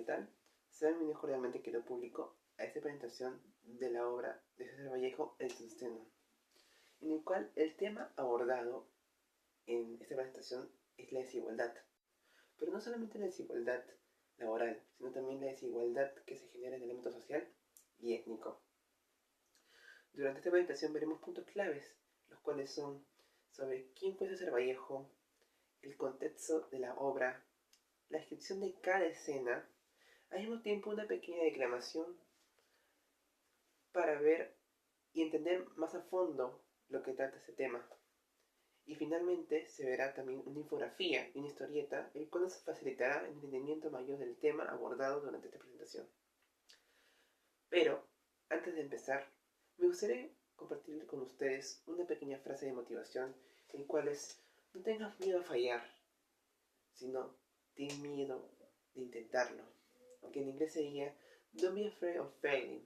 tal? Sean bienvenidos cordialmente, querido público, a esta presentación de la obra de César Vallejo, El Tungsteno, en el cual el tema abordado en esta presentación es la desigualdad. Pero no solamente la desigualdad laboral, sino también la desigualdad que se genera en el ámbito social y étnico. Durante esta presentación veremos puntos claves, los cuales son sobre quién fue César Vallejo, el contexto de la obra, la descripción de cada escena, al mismo tiempo una pequeña declamación para ver y entender más a fondo lo que trata este tema. Y finalmente se verá también una infografía y una historieta, el cual nos facilitará el entendimiento mayor del tema abordado durante esta presentación. Pero, antes de empezar, me gustaría compartir con ustedes una pequeña frase de motivación, el cual es: no tengas miedo a fallar, sino ten miedo de intentarlo. Que en inglés sería: don't be afraid of failing,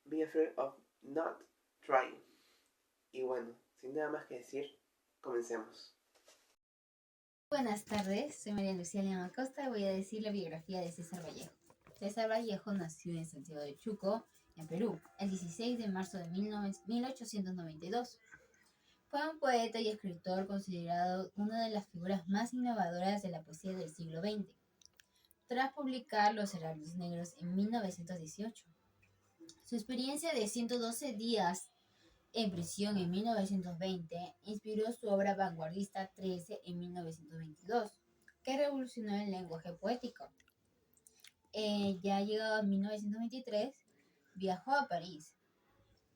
be afraid of not trying. Y bueno, sin nada más que decir, comencemos. Buenas tardes, soy María Lucía León Acosta y voy a decir la biografía de César Vallejo. César Vallejo nació en Santiago de Chuco, en Perú, el 16 de marzo de 1892. Fue un poeta y escritor considerado una de las figuras más innovadoras de la poesía del siglo XX, tras publicar Los Heraldos Negros en 1918. Su experiencia de 112 días en prisión en 1920 inspiró su obra vanguardista 13 en 1922, que revolucionó el lenguaje poético. Ya llegado a 1923, viajó a París,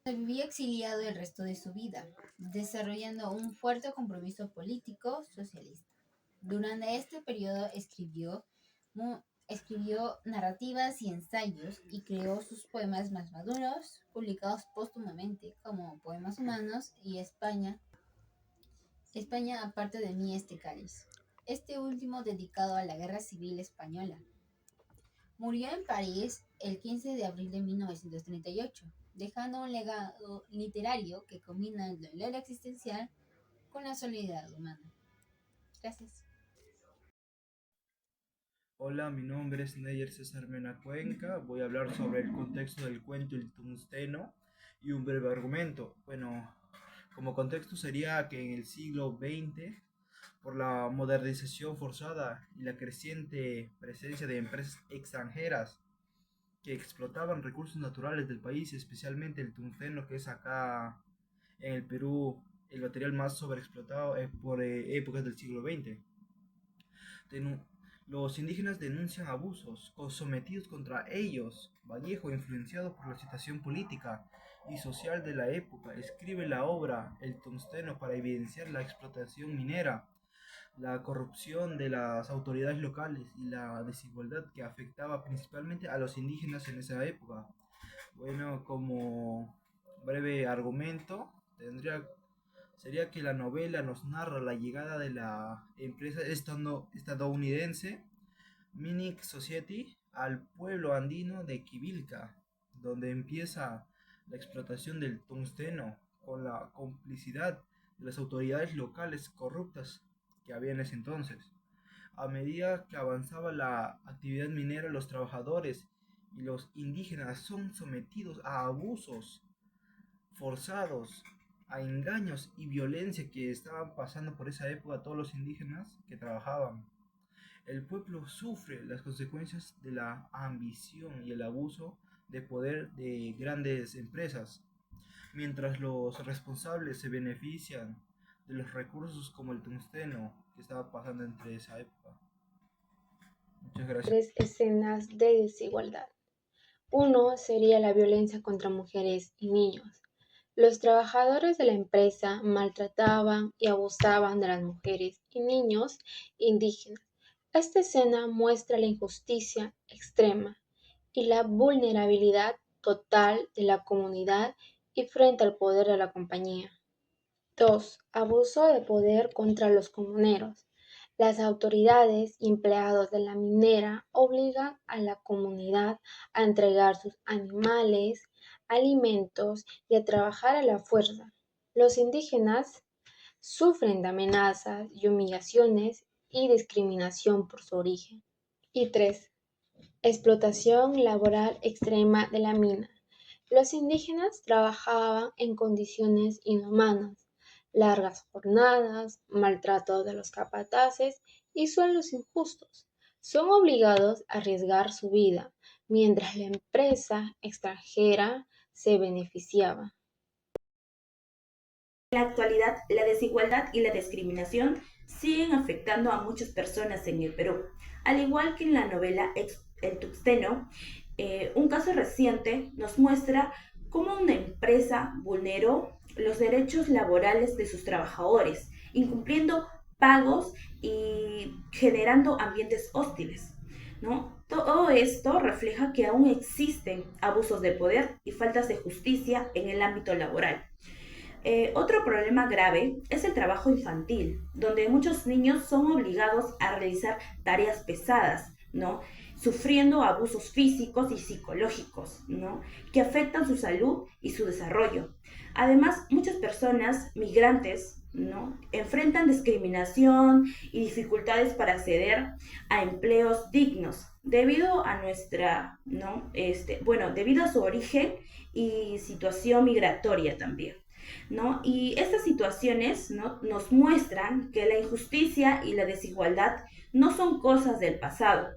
donde vivió exiliado el resto de su vida, desarrollando un fuerte compromiso político socialista. Durante este periodo escribió narrativas y ensayos y creó sus poemas más maduros, publicados póstumamente, como Poemas Humanos y España aparte de mí este cáliz, este último dedicado a la Guerra Civil Española. Murió en París el 15 de abril de 1938, dejando un legado literario que combina el dolor existencial con la solidaridad humana. Gracias. Hola, mi nombre es Neyer César Mena Cuenca. Voy a hablar sobre el contexto del cuento El Tungsteno y un breve argumento. Bueno, como contexto sería que en el siglo XX, por la modernización forzada y la creciente presencia de empresas extranjeras que explotaban recursos naturales del país, especialmente el tungsteno, que es acá en el Perú el material más sobreexplotado por épocas del siglo XX. Los indígenas denuncian abusos sometidos contra ellos. Vallejo, influenciado por la situación política y social de la época, escribe la obra El Tungsteno para evidenciar la explotación minera, la corrupción de las autoridades locales y la desigualdad que afectaba principalmente a los indígenas en esa época. Bueno, como breve argumento, sería que la novela nos narra la llegada de la empresa estadounidense Minix Society al pueblo andino de Quivilca, donde empieza la explotación del tungsteno con la complicidad de las autoridades locales corruptas que había en ese entonces. A medida que avanzaba la actividad minera, los trabajadores y los indígenas son sometidos a abusos forzados, a engaños y violencia que estaban pasando por esa época todos los indígenas que trabajaban. El pueblo sufre las consecuencias de la ambición y el abuso de poder de grandes empresas, mientras los responsables se benefician de los recursos como el tungsteno que estaba pasando entre esa época. Muchas gracias. 3 escenas de desigualdad. Uno sería la violencia contra mujeres y niños. Los trabajadores de la empresa maltrataban y abusaban de las mujeres y niños indígenas. Esta escena muestra la injusticia extrema y la vulnerabilidad total de la comunidad y frente al poder de la compañía. 2. Abuso de poder contra los comuneros. Las autoridades y empleados de la minera obligan a la comunidad a entregar sus animales, alimentos y a trabajar a la fuerza. Los indígenas sufren de amenazas y humillaciones y discriminación por su origen. Y 3. Explotación laboral extrema de la mina. Los indígenas trabajaban en condiciones inhumanas, largas jornadas, maltrato de los capataces y sueldos injustos. Son obligados a arriesgar su vida, mientras la empresa extranjera se beneficiaba. En la actualidad, la desigualdad y la discriminación siguen afectando a muchas personas en el Perú. Al igual que en la novela El Tuxteno, un caso reciente nos muestra cómo una empresa vulneró los derechos laborales de sus trabajadores, incumpliendo pagos y generando ambientes hostiles, ¿no? Todo esto refleja que aún existen abusos de poder y faltas de justicia en el ámbito laboral. Otro problema grave es el trabajo infantil, donde muchos niños son obligados a realizar tareas pesadas, ¿no? Sufriendo abusos físicos y psicológicos, ¿no? Que afectan su salud y su desarrollo. Además, muchas personas migrantes, ¿no? Enfrentan discriminación y dificultades para acceder a empleos dignos debido a ¿no? Debido a su origen y situación migratoria también, ¿no? Y estas situaciones, ¿no? Nos muestran que la injusticia y la desigualdad no son cosas del pasado,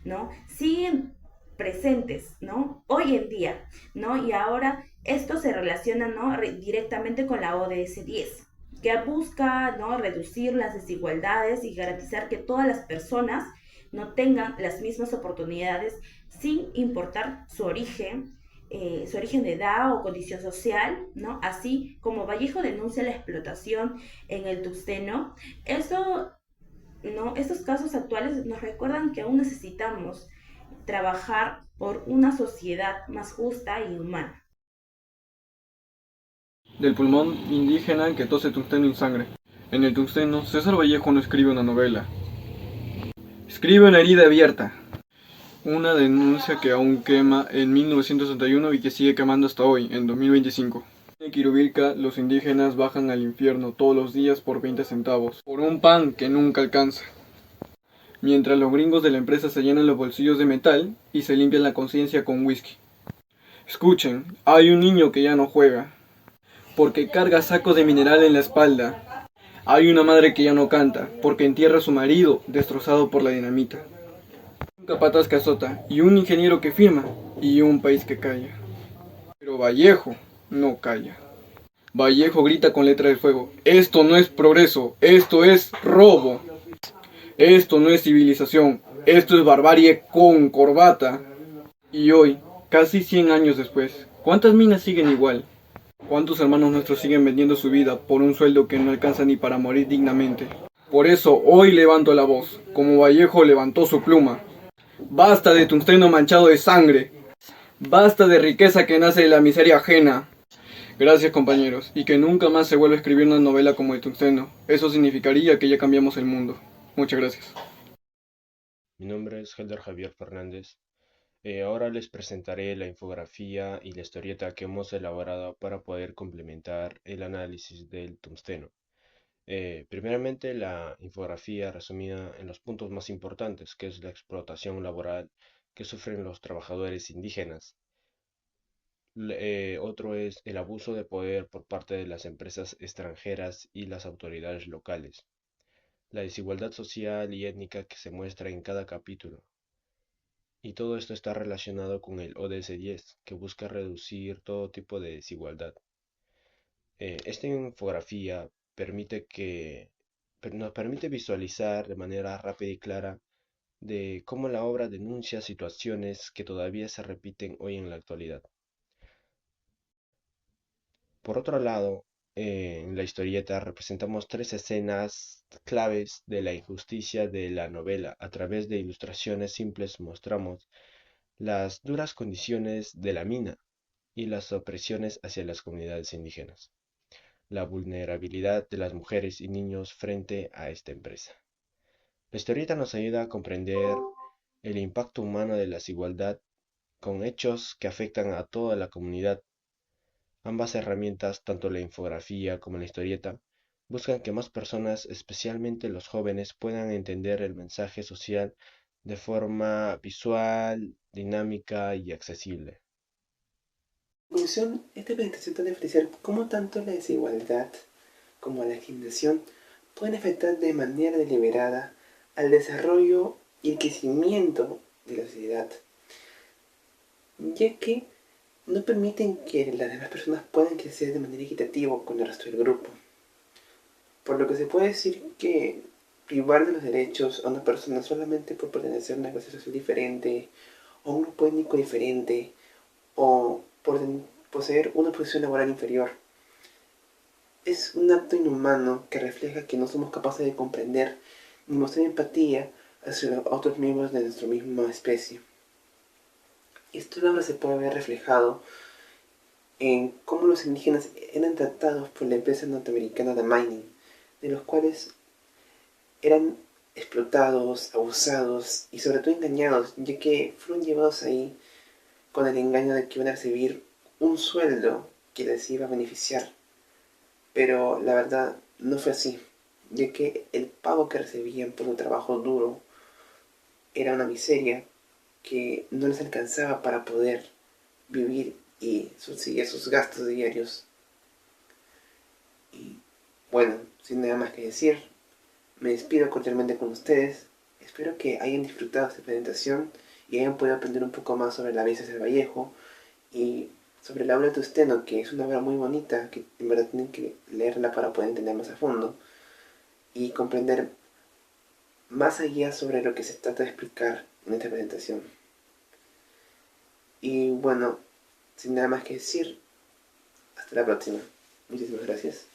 ¿no? Siguen presentes, ¿no? Hoy en día, ¿no? Y ahora esto se relaciona, ¿no? Directamente con la ODS 10, que busca, ¿no? Reducir las desigualdades y garantizar que todas las personas no tengan las mismas oportunidades sin importar su origen de edad o condición social, ¿no? Así como Vallejo denuncia la explotación en el Tuxteno, eso, ¿no? Estos casos actuales nos recuerdan que aún necesitamos trabajar por una sociedad más justa y humana. Del pulmón indígena que tose tungsteno en sangre. En el tungsteno, César Vallejo no escribe una novela. Escribe una herida abierta. Una denuncia que aún quema en 1961 y que sigue quemando hasta hoy, en 2025. En Quirubilca, los indígenas bajan al infierno todos los días por 20 centavos, por un pan que nunca alcanza. Mientras los gringos de la empresa se llenan los bolsillos de metal y se limpian la conciencia con whisky. Escuchen, hay un niño que ya no juega, porque carga sacos de mineral en la espalda. Hay una madre que ya no canta, porque entierra a su marido destrozado por la dinamita. Un capataz que azota, y un ingeniero que firma, y un país que calla. Pero Vallejo no calla. Vallejo grita con letra de fuego: esto no es progreso, esto es robo. Esto no es civilización, esto es barbarie con corbata. Y hoy, casi 100 años después, ¿cuántas minas siguen igual? ¿Cuántos hermanos nuestros siguen vendiendo su vida por un sueldo que no alcanza ni para morir dignamente? Por eso hoy levanto la voz, como Vallejo levantó su pluma. Basta de tungsteno manchado de sangre. Basta de riqueza que nace de la miseria ajena. Gracias, compañeros, y que nunca más se vuelva a escribir una novela como el tungsteno. Eso significaría que ya cambiamos el mundo. Muchas gracias. Mi nombre es Helder Javier Fernández. Ahora les presentaré la infografía y la historieta que hemos elaborado para poder complementar el análisis del tungsteno. Primeramente, la infografía resumida en los puntos más importantes, que es la explotación laboral que sufren los trabajadores indígenas. Otro es el abuso de poder por parte de las empresas extranjeras y las autoridades locales. La desigualdad social y étnica que se muestra en cada capítulo. Y todo esto está relacionado con el ODS 10, que busca reducir todo tipo de desigualdad. Esta infografía nos permite visualizar de manera rápida y clara de cómo la obra denuncia situaciones que todavía se repiten hoy en la actualidad. Por otro lado, en la historieta representamos 3 escenas claves de la injusticia de la novela. A través de ilustraciones simples mostramos las duras condiciones de la mina y las opresiones hacia las comunidades indígenas, la vulnerabilidad de las mujeres y niños frente a esta empresa. La historieta nos ayuda a comprender el impacto humano de la desigualdad con hechos que afectan a toda la comunidad. Ambas herramientas, tanto la infografía como la historieta, buscan que más personas, especialmente los jóvenes, puedan entender el mensaje social de forma visual, dinámica y accesible. En conclusión, esta presentación trata de diferenciar cómo tanto la desigualdad como la discriminación pueden afectar de manera deliberada al desarrollo y el crecimiento de la sociedad, ya que no permiten que las demás personas puedan crecer de manera equitativa con el resto del grupo. Por lo que se puede decir que privar de los derechos a una persona solamente por pertenecer a una clase social diferente, o a un grupo étnico diferente, o por poseer una posición laboral inferior, es un acto inhumano que refleja que no somos capaces de comprender ni mostrar empatía hacia otros miembros de nuestra misma especie. Esto ahora se puede ver reflejado en cómo los indígenas eran tratados por la empresa norteamericana de mining, de los cuales eran explotados, abusados y sobre todo engañados, ya que fueron llevados ahí con el engaño de que iban a recibir un sueldo que les iba a beneficiar. Pero la verdad no fue así, ya que el pago que recibían por un trabajo duro era una miseria que no les alcanzaba para poder vivir y subsidiar sus gastos diarios. Y bueno, sin nada más que decir, me despido cordialmente con ustedes. Espero que hayan disfrutado esta presentación y hayan podido aprender un poco más sobre la belleza de Vallejo y sobre la obra de Tusteno, que es una obra muy bonita, que en verdad tienen que leerla para poder entender más a fondo y comprender más allá sobre lo que se trata de explicar en esta presentación. Y bueno, sin nada más que decir, hasta la próxima. Muchísimas gracias.